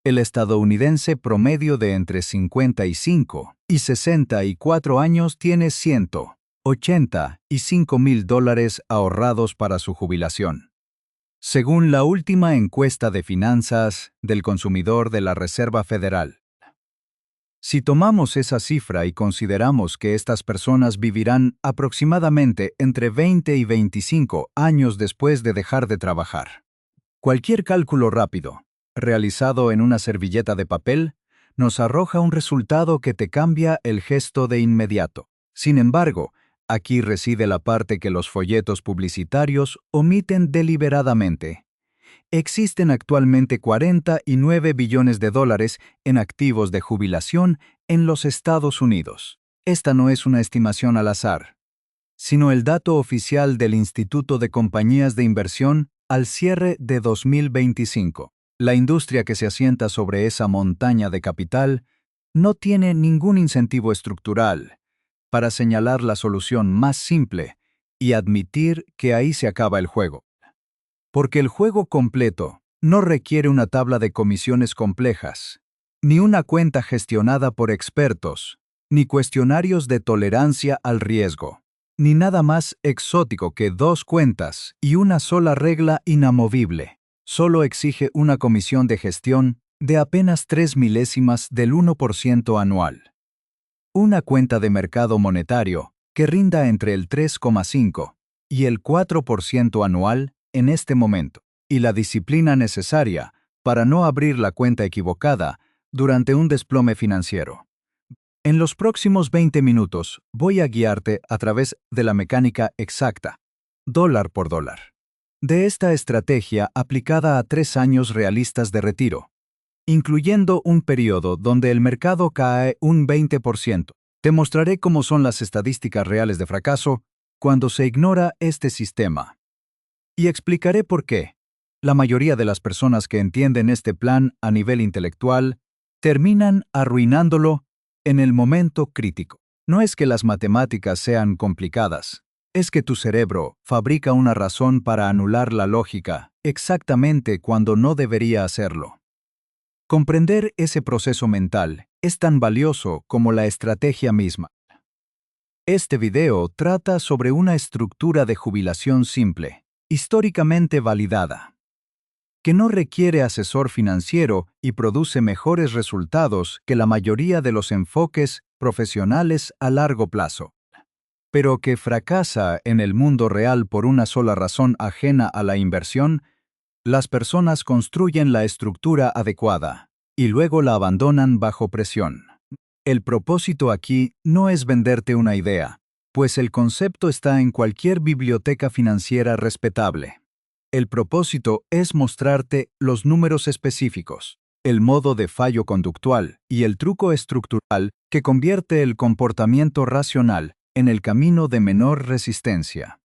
El estadounidense promedio de entre 55 y 64 años tiene $185,000 ahorrados para su jubilación, según la última encuesta de finanzas del consumidor de la Reserva Federal. Si tomamos esa cifra y consideramos que estas personas vivirán aproximadamente entre 20 y 25 años después de dejar de trabajar, cualquier cálculo rápido, realizado en una servilleta de papel, nos arroja un resultado que te cambia el gesto de inmediato. Sin embargo, aquí reside la parte que los folletos publicitarios omiten deliberadamente. Existen actualmente $49 billones en activos de jubilación en los Estados Unidos. Esta no es una estimación al azar, sino el dato oficial del Instituto de Compañías de Inversión al cierre de 2025. La industria que se asienta sobre esa montaña de capital no tiene ningún incentivo estructural para señalar la solución más simple y admitir que ahí se acaba el juego. Porque el juego completo no requiere una tabla de comisiones complejas, ni una cuenta gestionada por expertos, ni cuestionarios de tolerancia al riesgo, ni nada más exótico que 2 cuentas y una sola regla inamovible. Solo exige una comisión de gestión de apenas 0,03 del 1% anual. Una cuenta de mercado monetario que rinda entre el 3,5 y el 4% anual en este momento, y la disciplina necesaria para no abrir la cuenta equivocada durante un desplome financiero. En los próximos 20 minutos voy a guiarte a través de la mecánica exacta, dólar por dólar, de esta estrategia aplicada a 3 años realistas de retiro, incluyendo un periodo donde el mercado cae un 20%. Te mostraré cómo son las estadísticas reales de fracaso cuando se ignora este sistema. Y explicaré por qué la mayoría de las personas que entienden este plan a nivel intelectual terminan arruinándolo en el momento crítico. No es que las matemáticas sean complicadas, es que tu cerebro fabrica una razón para anular la lógica exactamente cuando no debería hacerlo. Comprender ese proceso mental es tan valioso como la estrategia misma. Este video trata sobre una estructura de jubilación simple, históricamente validada, que no requiere asesor financiero y produce mejores resultados que la mayoría de los enfoques profesionales a largo plazo, pero que fracasa en el mundo real por una sola razón ajena a la inversión. Las personas construyen la estructura adecuada y luego la abandonan bajo presión. El propósito aquí no es venderte una idea, pues el concepto está en cualquier biblioteca financiera respetable. El propósito es mostrarte los números específicos, el modo de fallo conductual y el truco estructural que convierte el comportamiento racional en el camino de menor resistencia,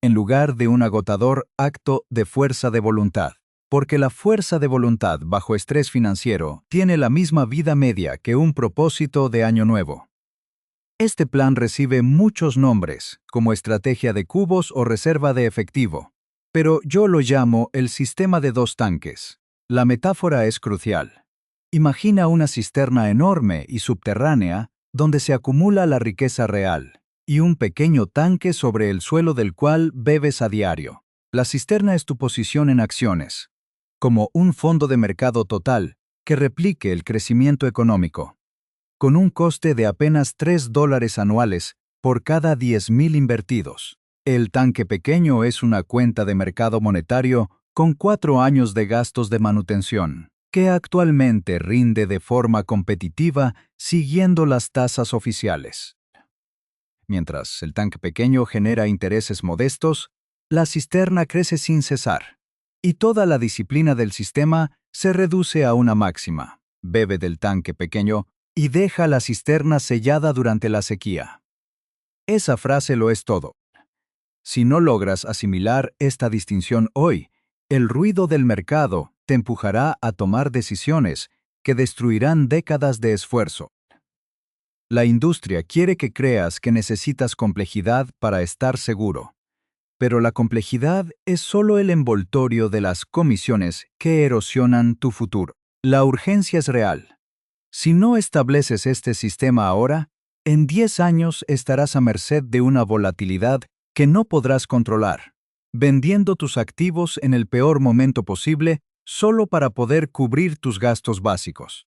en lugar de un agotador acto de fuerza de voluntad. Porque la fuerza de voluntad bajo estrés financiero tiene la misma vida media que un propósito de año nuevo. Este plan recibe muchos nombres, como estrategia de cubos o reserva de efectivo, pero yo lo llamo el sistema de 2 tanques. La metáfora es crucial. Imagina una cisterna enorme y subterránea donde se acumula la riqueza real, y un pequeño tanque sobre el suelo del cual bebes a diario. La cisterna es tu posición en acciones, como un fondo de mercado total que replique el crecimiento económico, con un coste de apenas $3 anuales por cada 10,000 invertidos. El tanque pequeño es una cuenta de mercado monetario con 4 años de gastos de manutención, que actualmente rinde de forma competitiva siguiendo las tasas oficiales. Mientras el tanque pequeño genera intereses modestos, la cisterna crece sin cesar, y toda la disciplina del sistema se reduce a una máxima: bebe del tanque pequeño y deja la cisterna sellada durante la sequía. Esa frase lo es todo. Si no logras asimilar esta distinción hoy, el ruido del mercado te empujará a tomar decisiones que destruirán décadas de esfuerzo. La industria quiere que creas que necesitas complejidad para estar seguro, pero la complejidad es solo el envoltorio de las comisiones que erosionan tu futuro. La urgencia es real. Si no estableces este sistema ahora, en 10 años estarás a merced de una volatilidad que no podrás controlar, vendiendo tus activos en el peor momento posible solo para poder cubrir tus gastos básicos.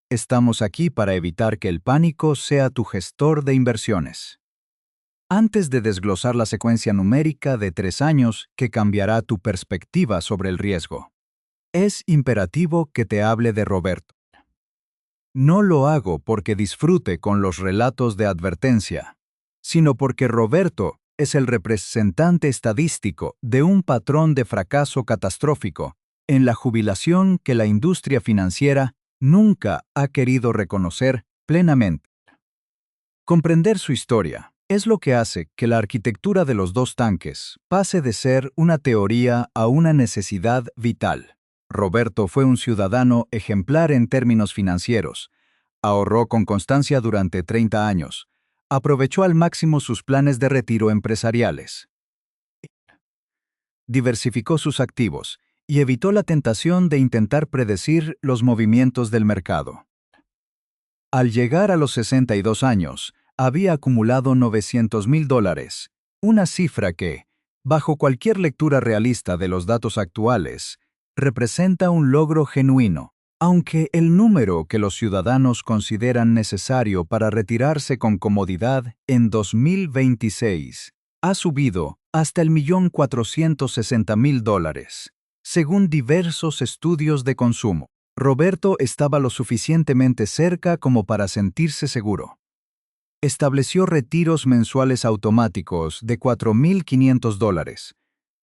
Estamos aquí para evitar que el pánico sea tu gestor de inversiones. Antes de desglosar la secuencia numérica de 3 años que cambiará tu perspectiva sobre el riesgo, es imperativo que te hable de Roberto. No lo hago porque disfrute con los relatos de advertencia, sino porque Roberto es el representante estadístico de un patrón de fracaso catastrófico en la jubilación que la industria financiera nunca ha querido reconocer plenamente. Comprender su historia es lo que hace que la arquitectura de los dos tanques pase de ser una teoría a una necesidad vital. Roberto fue un ciudadano ejemplar en términos financieros. Ahorró con constancia durante 30 años. Aprovechó al máximo sus planes de retiro empresariales. Diversificó sus activos y evitó la tentación de intentar predecir los movimientos del mercado. Al llegar a los 62 años, había acumulado $900,000, una cifra que, bajo cualquier lectura realista de los datos actuales, representa un logro genuino, aunque el número que los ciudadanos consideran necesario para retirarse con comodidad en 2026 ha subido hasta $1,460,000, según diversos estudios de consumo. Roberto estaba lo suficientemente cerca como para sentirse seguro. Estableció retiros mensuales automáticos de $4,500,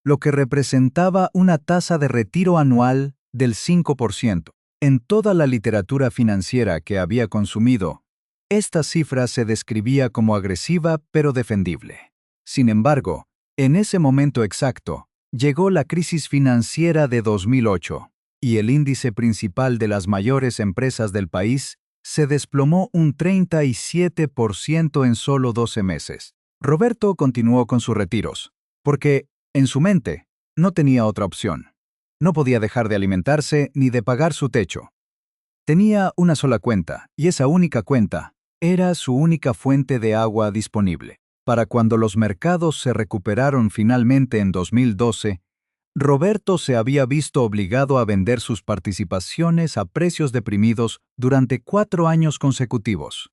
lo que representaba una tasa de retiro anual del 5%. En toda la literatura financiera que había consumido, esta cifra se describía como agresiva pero defendible. Sin embargo, en ese momento exacto, llegó la crisis financiera de 2008, y el índice principal de las mayores empresas del país se desplomó un 37% en solo 12 meses. Roberto continuó con sus retiros, porque, en su mente, no tenía otra opción. No podía dejar de alimentarse ni de pagar su techo. Tenía una sola cuenta, y esa única cuenta era su única fuente de agua disponible. Para cuando los mercados se recuperaron finalmente en 2012, Roberto se había visto obligado a vender sus participaciones a precios deprimidos durante 4 años consecutivos.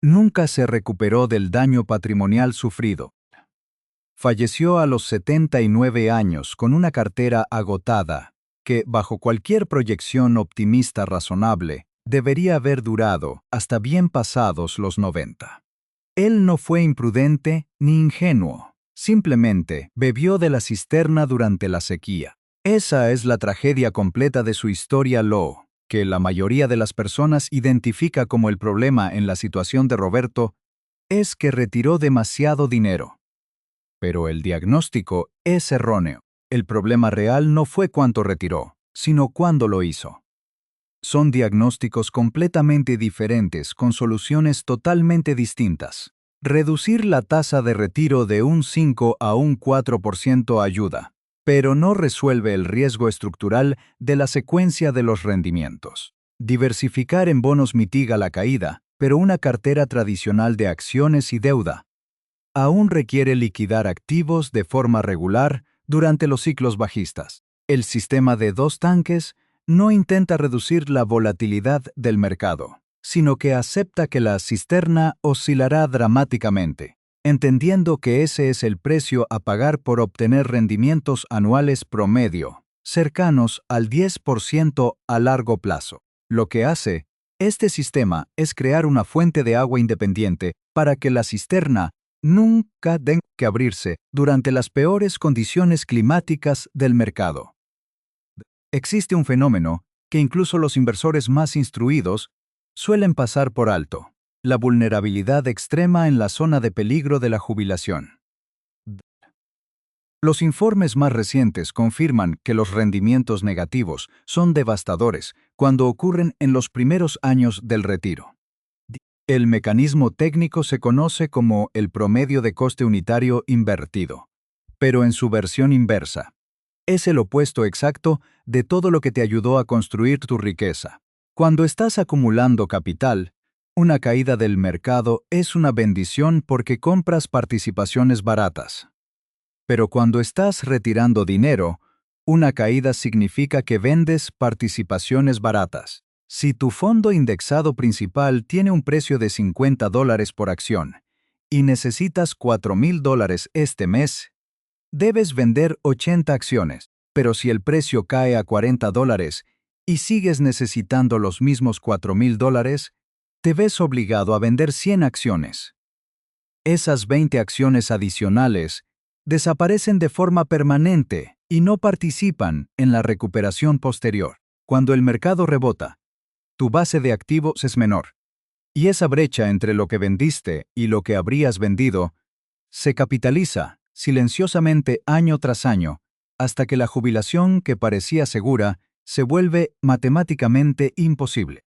Nunca se recuperó del daño patrimonial sufrido. Falleció a los 79 años con una cartera agotada que, bajo cualquier proyección optimista razonable, debería haber durado hasta bien pasados los 90. Él no fue imprudente ni ingenuo. Simplemente bebió de la cisterna durante la sequía. Esa es la tragedia completa de su historia que la mayoría de las personas identifica como el problema en la situación de Roberto, es que retiró demasiado dinero. Pero el diagnóstico es erróneo. El problema real no fue cuánto retiró, sino cuándo lo hizo. Son diagnósticos completamente diferentes con soluciones totalmente distintas. Reducir la tasa de retiro de un 5 a un 4% ayuda, pero no resuelve el riesgo estructural de la secuencia de los rendimientos. Diversificar en bonos mitiga la caída, pero una cartera tradicional de acciones y deuda aún requiere liquidar activos de forma regular durante los ciclos bajistas. El sistema de dos tanques no intenta reducir la volatilidad del mercado, sino que acepta que la cisterna oscilará dramáticamente, entendiendo que ese es el precio a pagar por obtener rendimientos anuales promedio, cercanos al 10% a largo plazo. Lo que hace este sistema es crear una fuente de agua independiente para que la cisterna nunca tenga que abrirse durante las peores condiciones climáticas del mercado. Existe un fenómeno que incluso los inversores más instruidos suelen pasar por alto: la vulnerabilidad extrema en la zona de peligro de la jubilación. Los informes más recientes confirman que los rendimientos negativos son devastadores cuando ocurren en los primeros años del retiro. El mecanismo técnico se conoce como el promedio de coste unitario invertido, pero en su versión inversa, es el opuesto exacto de todo lo que te ayudó a construir tu riqueza. Cuando estás acumulando capital, una caída del mercado es una bendición porque compras participaciones baratas. Pero cuando estás retirando dinero, una caída significa que vendes participaciones baratas. Si tu fondo indexado principal tiene un precio de $50 por acción y necesitas $4,000 este mes, debes vender 80 acciones. Pero si el precio cae a $40 y sigues necesitando los mismos $4,000, te ves obligado a vender 100 acciones. Esas 20 acciones adicionales desaparecen de forma permanente y no participan en la recuperación posterior. Cuando el mercado rebota, tu base de activos es menor, y esa brecha entre lo que vendiste y lo que habrías vendido se capitaliza silenciosamente año tras año hasta que la jubilación que parecía segura se vuelve matemáticamente imposible.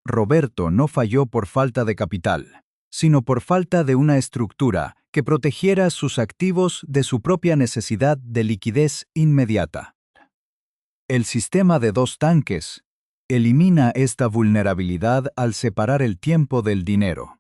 Roberto no falló por falta de capital, sino por falta de una estructura que protegiera sus activos de su propia necesidad de liquidez inmediata. El sistema de dos tanques elimina esta vulnerabilidad al separar el tiempo del dinero,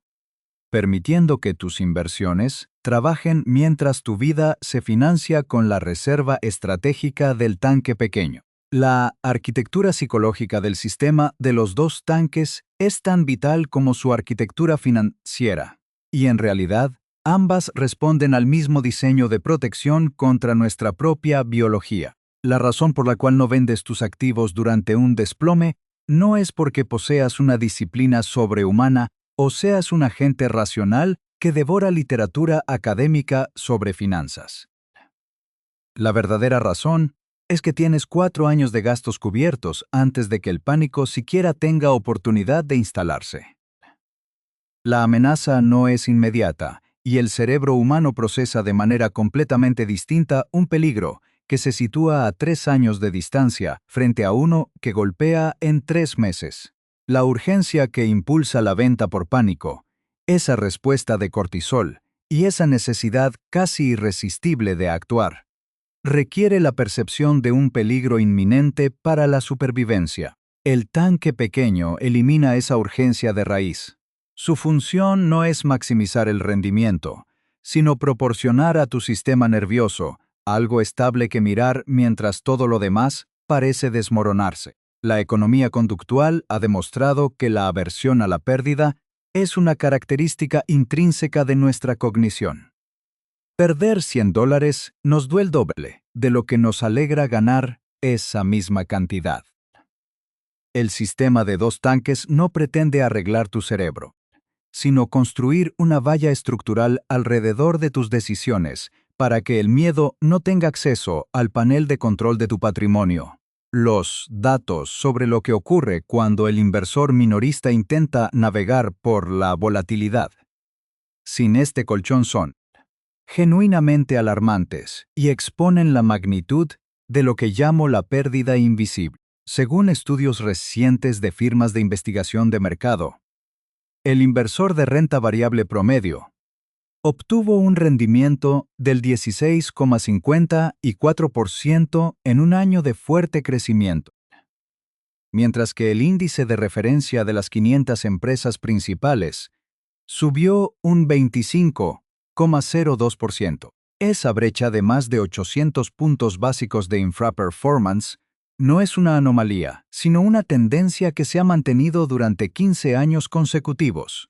permitiendo que tus inversiones trabajen mientras tu vida se financia con la reserva estratégica del tanque pequeño. La arquitectura psicológica del sistema de los dos tanques es tan vital como su arquitectura financiera, y en realidad, ambas responden al mismo diseño de protección contra nuestra propia biología. La razón por la cual no vendes tus activos durante un desplome no es porque poseas una disciplina sobrehumana o seas un agente racional que devora literatura académica sobre finanzas. La verdadera razón es que tienes 4 años de gastos cubiertos antes de que el pánico siquiera tenga oportunidad de instalarse. La amenaza no es inmediata, y el cerebro humano procesa de manera completamente distinta un peligro que se sitúa a 3 años de distancia frente a uno que golpea en 3 meses. La urgencia que impulsa la venta por pánico, esa respuesta de cortisol y esa necesidad casi irresistible de actuar, requiere la percepción de un peligro inminente para la supervivencia. El tanque pequeño elimina esa urgencia de raíz. Su función no es maximizar el rendimiento, sino proporcionar a tu sistema nervioso algo estable que mirar mientras todo lo demás parece desmoronarse. La economía conductual ha demostrado que la aversión a la pérdida es una característica intrínseca de nuestra cognición. Perder $100 nos duele el doble de lo que nos alegra ganar esa misma cantidad. El sistema de dos tanques no pretende arreglar tu cerebro, sino construir una valla estructural alrededor de tus decisiones para que el miedo no tenga acceso al panel de control de tu patrimonio. Los datos sobre lo que ocurre cuando el inversor minorista intenta navegar por la volatilidad sin este colchón son genuinamente alarmantes y exponen la magnitud de lo que llamo la pérdida invisible. Según estudios recientes de firmas de investigación de mercado, el inversor de renta variable promedio obtuvo un rendimiento del 16,54% en un año de fuerte crecimiento, mientras que el índice de referencia de las 500 empresas principales subió un 25,02%. Esa brecha de más de 800 puntos básicos de infraperformance no es una anomalía, sino una tendencia que se ha mantenido durante 15 años consecutivos.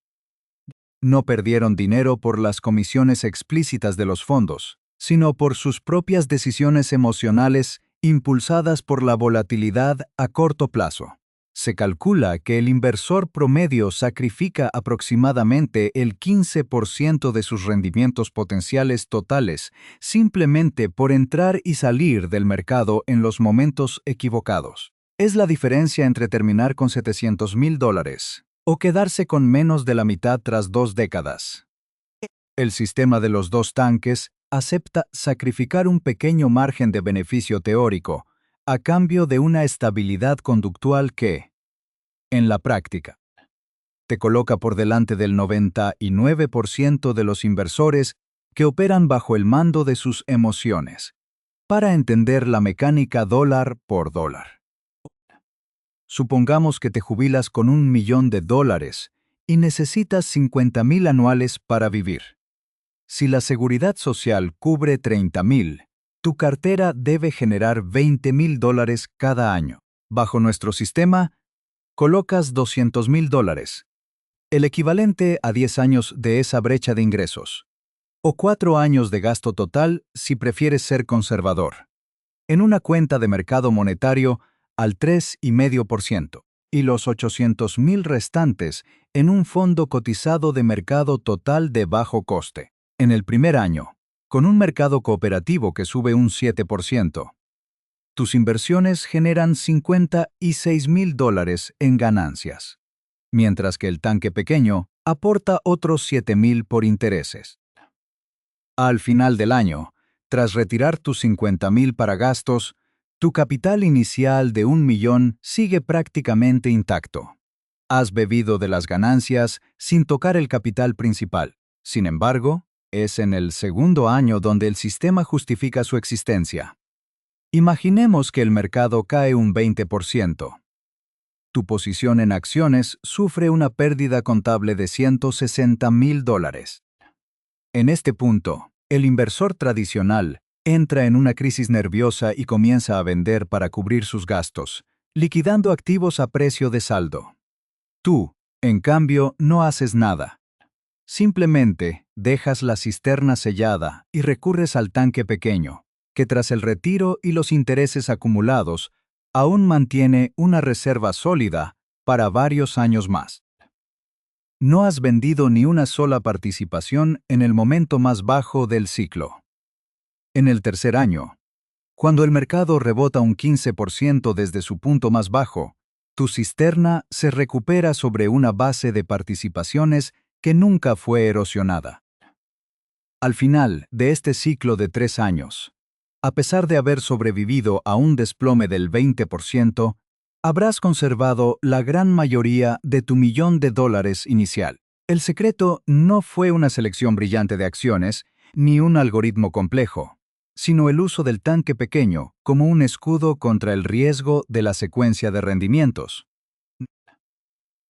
No perdieron dinero por las comisiones explícitas de los fondos, sino por sus propias decisiones emocionales impulsadas por la volatilidad a corto plazo. Se calcula que el inversor promedio sacrifica aproximadamente el 15% de sus rendimientos potenciales totales simplemente por entrar y salir del mercado en los momentos equivocados. Es la diferencia entre terminar con $700,000 o quedarse con menos de la mitad tras 2 décadas. El sistema de los dos tanques acepta sacrificar un pequeño margen de beneficio teórico a cambio de una estabilidad conductual que, en la práctica, te coloca por delante del 99% de los inversores que operan bajo el mando de sus emociones. para entender la mecánica dólar por dólar. Supongamos que te jubilas con $1.000.000 y necesitas 50,000 anuales para vivir. Si la seguridad social cubre 30,000, tu cartera debe generar $20,000 cada año. Bajo nuestro sistema, colocas $200,000, el equivalente a 10 años de esa brecha de ingresos, o 4 años de gasto total si prefieres ser conservador, en una cuenta de mercado monetario al 3,5%, y los 800,000 restantes en un fondo cotizado de mercado total de bajo coste. En el primer año, con un mercado cooperativo que sube un 7%, tus inversiones generan $56,000 en ganancias, mientras que el tanque pequeño aporta otros 7,000 por intereses. Al final del año, tras retirar tus 50,000 para gastos, tu capital inicial de 1,000,000 sigue prácticamente intacto. Has bebido de las ganancias sin tocar el capital principal. Sin embargo, es en el segundo año donde el sistema justifica su existencia. Imaginemos que el mercado cae un 20%. Tu posición en acciones sufre una pérdida contable de $160,000. En este punto, el inversor tradicional entra en una crisis nerviosa y comienza a vender para cubrir sus gastos, liquidando activos a precio de saldo. Tú, en cambio, no haces nada. Simplemente dejas la cisterna sellada y recurres al tanque pequeño, que tras el retiro y los intereses acumulados, aún mantiene una reserva sólida para varios años más. No has vendido ni una sola participación en el momento más bajo del ciclo. En el tercer año, cuando el mercado rebota un 15% desde su punto más bajo, tu cisterna se recupera sobre una base de participaciones que nunca fue erosionada. Al final de este ciclo de 3 años, a pesar de haber sobrevivido a un desplome del 20%, habrás conservado la gran mayoría de tu $1,000,000 inicial. El secreto no fue una selección brillante de acciones ni un algoritmo complejo, sino el uso del tanque pequeño como un escudo contra el riesgo de la secuencia de rendimientos.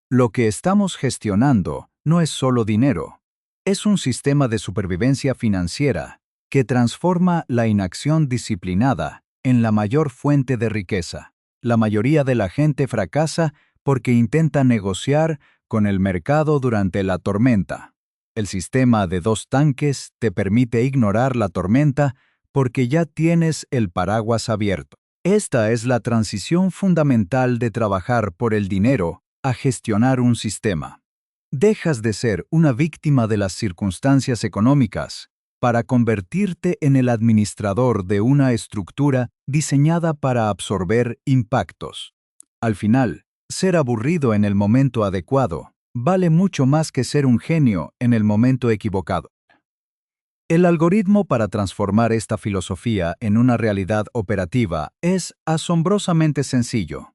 Lo que estamos gestionando no es solo dinero, es un sistema de supervivencia financiera que transforma la inacción disciplinada en la mayor fuente de riqueza. La mayoría de la gente fracasa porque intenta negociar con el mercado durante la tormenta. El sistema de 2 tanques te permite ignorar la tormenta porque ya tienes el paraguas abierto. Esta es la transición fundamental de trabajar por el dinero a gestionar un sistema. Dejas de ser una víctima de las circunstancias económicas para convertirte en el administrador de una estructura diseñada para absorber impactos. Al final, ser aburrido en el momento adecuado vale mucho más que ser un genio en el momento equivocado. El algoritmo para transformar esta filosofía en una realidad operativa es asombrosamente sencillo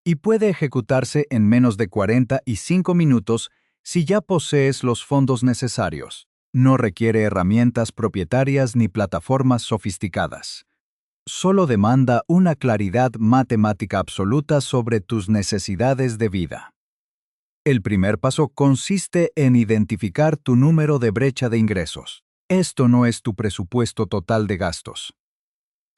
y puede ejecutarse en menos de 45 minutos si ya posees los fondos necesarios. No requiere herramientas propietarias ni plataformas sofisticadas. Solo demanda una claridad matemática absoluta sobre tus necesidades de vida. El primer paso consiste en identificar tu número de brecha de ingresos. Esto no es tu presupuesto total de gastos,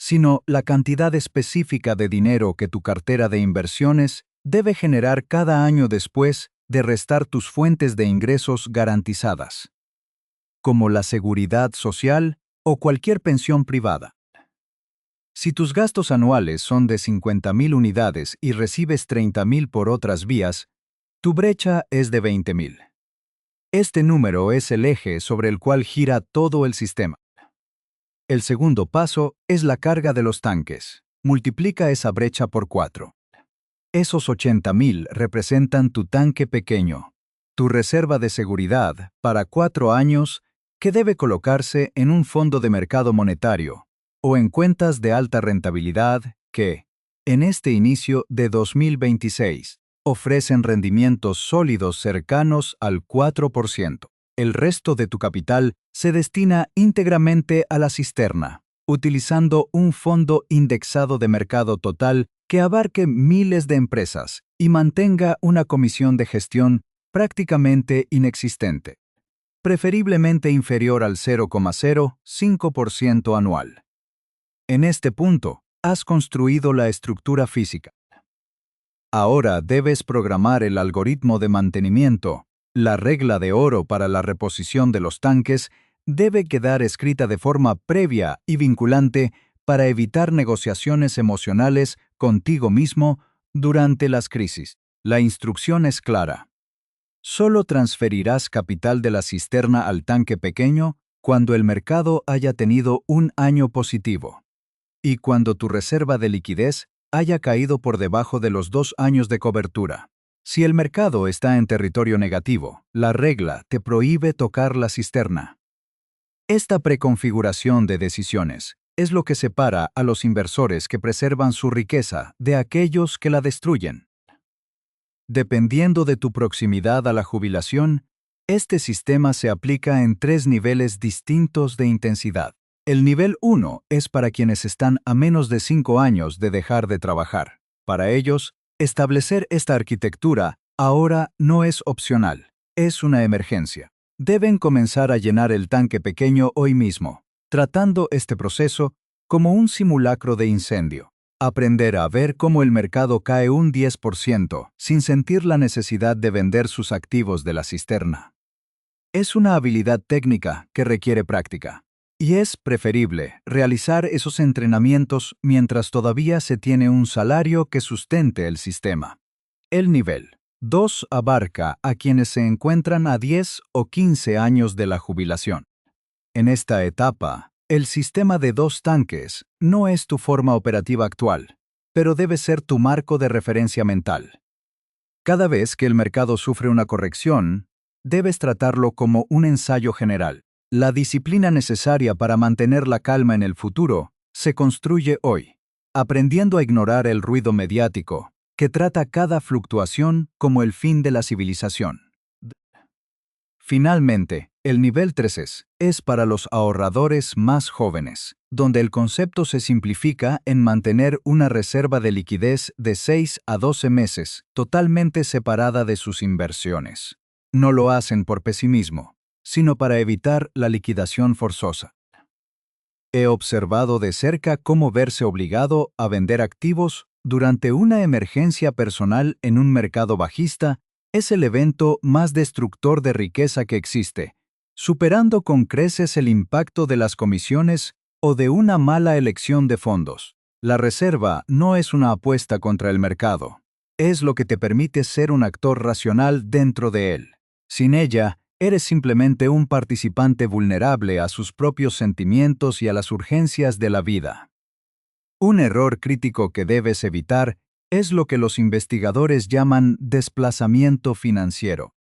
sino la cantidad específica de dinero que tu cartera de inversiones debe generar cada año después de restar tus fuentes de ingresos garantizadas, como la seguridad social o cualquier pensión privada. Si tus gastos anuales son de 50,000 unidades y recibes 30,000 por otras vías, tu brecha es de 20,000. Este número es el eje sobre el cual gira todo el sistema. El segundo paso es la carga de los tanques. Multiplica esa brecha por 4. Esos 80,000 representan tu tanque pequeño, tu reserva de seguridad para 4 años que debe colocarse en un fondo de mercado monetario o en cuentas de alta rentabilidad que, en este inicio de 2026, ofrecen rendimientos sólidos cercanos al 4%. El resto de tu capital se destina íntegramente a la cisterna, utilizando un fondo indexado de mercado total que abarque miles de empresas y mantenga una comisión de gestión prácticamente inexistente, preferiblemente inferior al 0,05% anual. En este punto, has construido la estructura física. Ahora debes programar el algoritmo de mantenimiento. La regla de oro para la reposición de los tanques debe quedar escrita de forma previa y vinculante para evitar negociaciones emocionales contigo mismo durante las crisis. La instrucción es clara. Solo transferirás capital de la cisterna al tanque pequeño cuando el mercado haya tenido un año positivo y cuando tu reserva de liquidez haya caído por debajo de los 2 años de cobertura. Si el mercado está en territorio negativo, la regla te prohíbe tocar la cisterna. Esta preconfiguración de decisiones es lo que separa a los inversores que preservan su riqueza de aquellos que la destruyen. Dependiendo de tu proximidad a la jubilación, este sistema se aplica en 3 niveles distintos de intensidad. El nivel 1 es para quienes están a menos de 5 años de dejar de trabajar. Para ellos, establecer esta arquitectura ahora no es opcional, es una emergencia. Deben comenzar a llenar el tanque pequeño hoy mismo, tratando este proceso como un simulacro de incendio. Aprender a ver cómo el mercado cae un 10% sin sentir la necesidad de vender sus activos de la cisterna. Es una habilidad técnica que requiere práctica. Y es preferible realizar esos entrenamientos mientras todavía se tiene un salario que sustente el sistema. El nivel 2 abarca a quienes se encuentran a 10 o 15 años de la jubilación. En esta etapa, el sistema de 2 tanques no es tu forma operativa actual, pero debe ser tu marco de referencia mental. Cada vez que el mercado sufre una corrección, debes tratarlo como un ensayo general. La disciplina necesaria para mantener la calma en el futuro se construye hoy, aprendiendo a ignorar el ruido mediático, que trata cada fluctuación como el fin de la civilización. Finalmente, el nivel 3 es para los ahorradores más jóvenes, donde el concepto se simplifica en mantener una reserva de liquidez de 6 a 12 meses, totalmente separada de sus inversiones. No lo hacen por pesimismo, sino para evitar la liquidación forzosa. He observado de cerca cómo verse obligado a vender activos durante una emergencia personal en un mercado bajista es el evento más destructor de riqueza que existe, superando con creces el impacto de las comisiones o de una mala elección de fondos. La reserva no es una apuesta contra el mercado, es lo que te permite ser un actor racional dentro de él. Sin ella, eres simplemente un participante vulnerable a sus propios sentimientos y a las urgencias de la vida. Un error crítico que debes evitar es lo que los investigadores llaman desplazamiento financiero.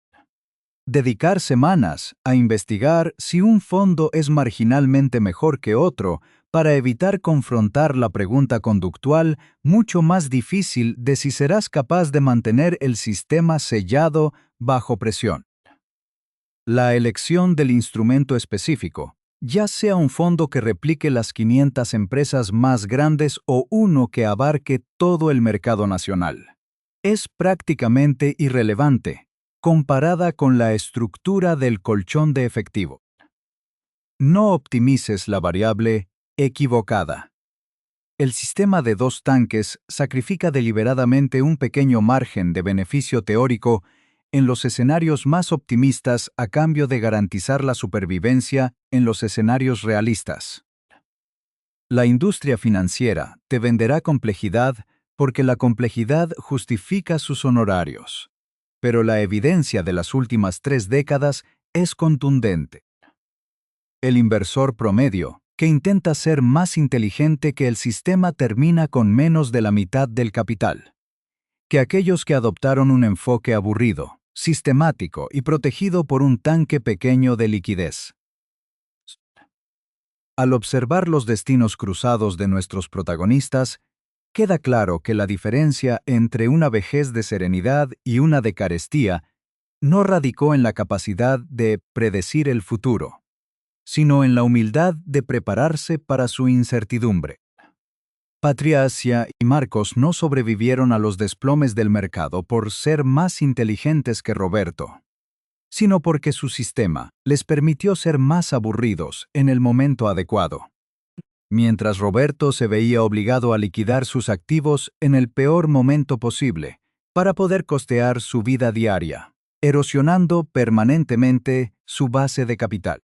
Dedicar semanas a investigar si un fondo es marginalmente mejor que otro para evitar confrontar la pregunta conductual mucho más difícil de si serás capaz de mantener el sistema sellado bajo presión. La elección del instrumento específico, ya sea un fondo que replique las 500 empresas más grandes o uno que abarque todo el mercado nacional, es prácticamente irrelevante comparada con la estructura del colchón de efectivo. No optimices la variable equivocada. El sistema de 2 tanques sacrifica deliberadamente un pequeño margen de beneficio teórico en los escenarios más optimistas a cambio de garantizar la supervivencia en los escenarios realistas. La industria financiera te venderá complejidad porque la complejidad justifica sus honorarios. Pero la evidencia de las últimas 3 décadas es contundente. El inversor promedio, que intenta ser más inteligente que el sistema, termina con menos de la mitad del capital que aquellos que adoptaron un enfoque aburrido, sistemático y protegido por un tanque pequeño de liquidez. Al observar los destinos cruzados de nuestros protagonistas, queda claro que la diferencia entre una vejez de serenidad y una de carestía no radicó en la capacidad de predecir el futuro, sino en la humildad de prepararse para su incertidumbre. Patricia y Marcos no sobrevivieron a los desplomes del mercado por ser más inteligentes que Roberto, sino porque su sistema les permitió ser más aburridos en el momento adecuado. Mientras Roberto se veía obligado a liquidar sus activos en el peor momento posible para poder costear su vida diaria, erosionando permanentemente su base de capital.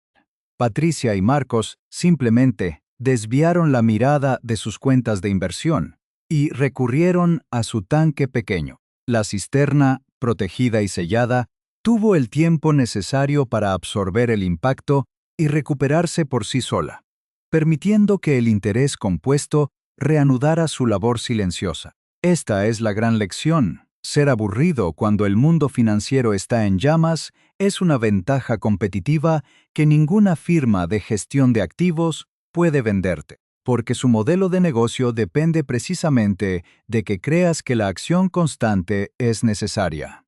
Patricia y Marcos simplemente desviaron la mirada de sus cuentas de inversión y recurrieron a su tanque pequeño. La cisterna, protegida y sellada, tuvo el tiempo necesario para absorber el impacto y recuperarse por sí sola, permitiendo que el interés compuesto reanudara su labor silenciosa. Esta es la gran lección. Ser aburrido cuando el mundo financiero está en llamas es una ventaja competitiva que ninguna firma de gestión de activos puede venderte, porque su modelo de negocio depende precisamente de que creas que la acción constante es necesaria.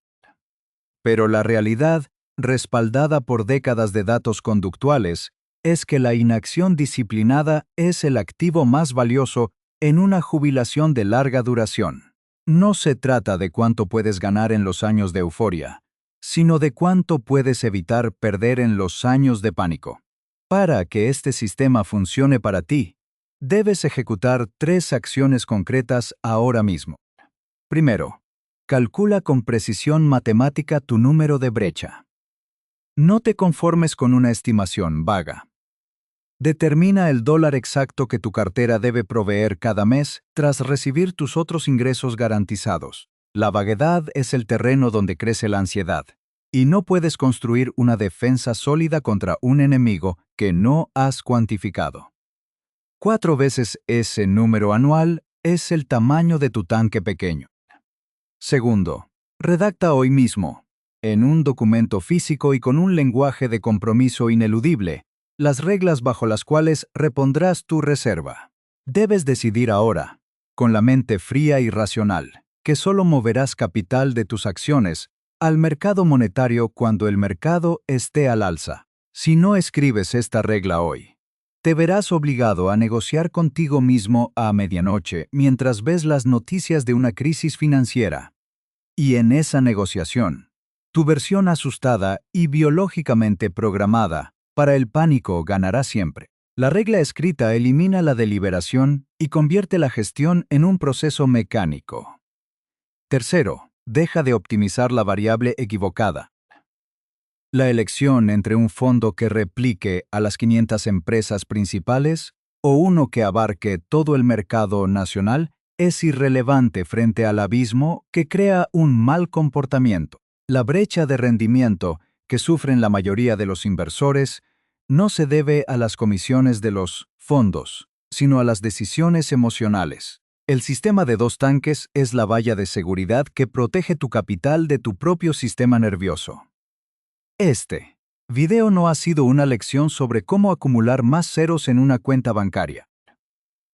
Pero la realidad, respaldada por décadas de datos conductuales, es que la inacción disciplinada es el activo más valioso en una jubilación de larga duración. No se trata de cuánto puedes ganar en los años de euforia, sino de cuánto puedes evitar perder en los años de pánico. Para que este sistema funcione para ti, debes ejecutar 3 acciones concretas ahora mismo. Primero, calcula con precisión matemática tu número de brecha. No te conformes con una estimación vaga. Determina el dólar exacto que tu cartera debe proveer cada mes tras recibir tus otros ingresos garantizados. La vaguedad es el terreno donde crece la ansiedad, y no puedes construir una defensa sólida contra un enemigo que no has cuantificado. 4 veces ese número anual es el tamaño de tu tanque pequeño. Segundo, redacta hoy mismo, en un documento físico y con un lenguaje de compromiso ineludible, las reglas bajo las cuales repondrás tu reserva. Debes decidir ahora, con la mente fría y racional, que solo moverás capital de tus acciones al mercado monetario cuando el mercado esté al alza. Si no escribes esta regla hoy, te verás obligado a negociar contigo mismo a medianoche mientras ves las noticias de una crisis financiera. Y en esa negociación, tu versión asustada y biológicamente programada para el pánico ganará siempre. La regla escrita elimina la deliberación y convierte la gestión en un proceso mecánico. Tercero, deja de optimizar la variable equivocada. La elección entre un fondo que replique a las 500 empresas principales o uno que abarque todo el mercado nacional es irrelevante frente al abismo que crea un mal comportamiento. La brecha de rendimiento que sufren la mayoría de los inversores no se debe a las comisiones de los fondos, sino a las decisiones emocionales. El sistema de 2 tanques es la valla de seguridad que protege tu capital de tu propio sistema nervioso. Este video no ha sido una lección sobre cómo acumular más ceros en una cuenta bancaria,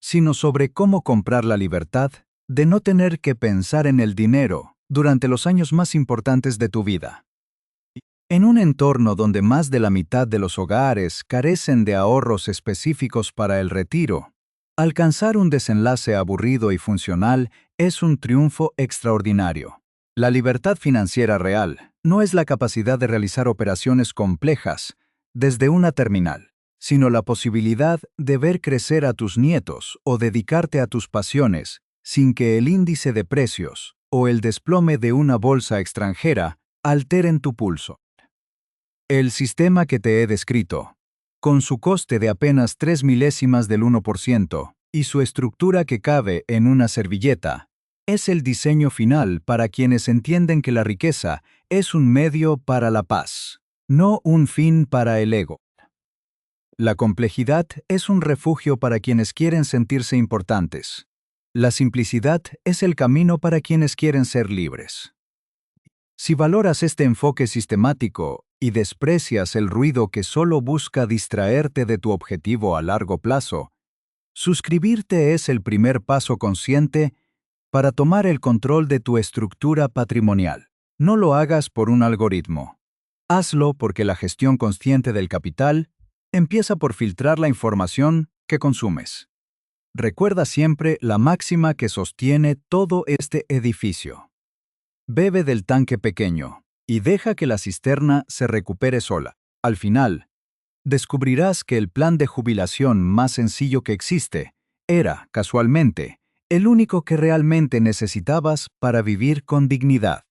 sino sobre cómo comprar la libertad de no tener que pensar en el dinero durante los años más importantes de tu vida. En un entorno donde más de la mitad de los hogares carecen de ahorros específicos para el retiro, alcanzar un desenlace aburrido y funcional es un triunfo extraordinario. La libertad financiera real no es la capacidad de realizar operaciones complejas desde una terminal, sino la posibilidad de ver crecer a tus nietos o dedicarte a tus pasiones sin que el índice de precios o el desplome de una bolsa extranjera alteren tu pulso. El sistema que te he descrito, con su coste de apenas 3 milésimas del 1% y su estructura que cabe en una servilleta, es el diseño final para quienes entienden que la riqueza es un medio para la paz, no un fin para el ego. La complejidad es un refugio para quienes quieren sentirse importantes. La simplicidad es el camino para quienes quieren ser libres. Si valoras este enfoque sistemático y desprecias el ruido que solo busca distraerte de tu objetivo a largo plazo, suscribirte es el primer paso consciente para tomar el control de tu estructura patrimonial. No lo hagas por un algoritmo. Hazlo porque la gestión consciente del capital Empieza por filtrar la información que consumes. Recuerda siempre la máxima que sostiene todo este edificio. Bebe del tanque pequeño y deja que la cisterna se recupere sola. Al final, descubrirás que el plan de jubilación más sencillo que existe era, casualmente, el único que realmente necesitabas para vivir con dignidad.